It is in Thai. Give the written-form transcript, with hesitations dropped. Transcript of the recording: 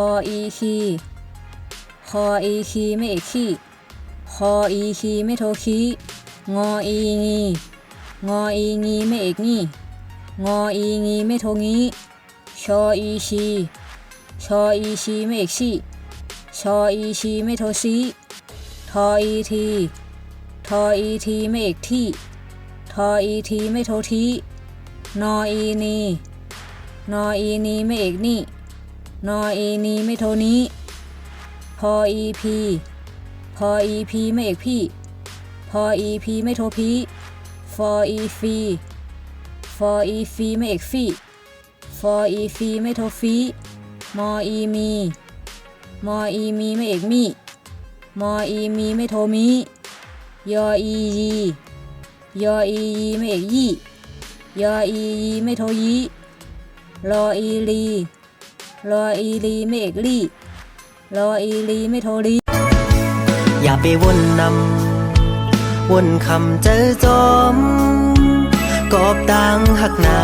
ออีคีคออีคีไม่เอกขี้คออีคีไม่โทคีงออีงีงออีงีไม่เอกงีงออีงีไม่โทงีชออีชีชออีชีไม่เอกชีชออีชีไม่โทซีทออีทีทออีทีไม่เอกที่ทออีทีไม่โททีนออีนีนออีนีไม่เอกนี่นออีนีไม่โทนี้พออีพีพออีพีไม่เอกพี่พออีพีไม่โทพีฟออีฟีฟออีฟีไม่เอกฟีฟออีฟีไม่โทฟีมออีมีมออีมีไม่เอกมีมออีมีไม่โทมียออียียออียีไม่เอกยี่ยออียีไม่โทยีรออีลีรออีลีไม่เอกลี่รออีลีไม่โทลีอย่าไปวนนำวนคำเจอจอมกอบดังหักหนา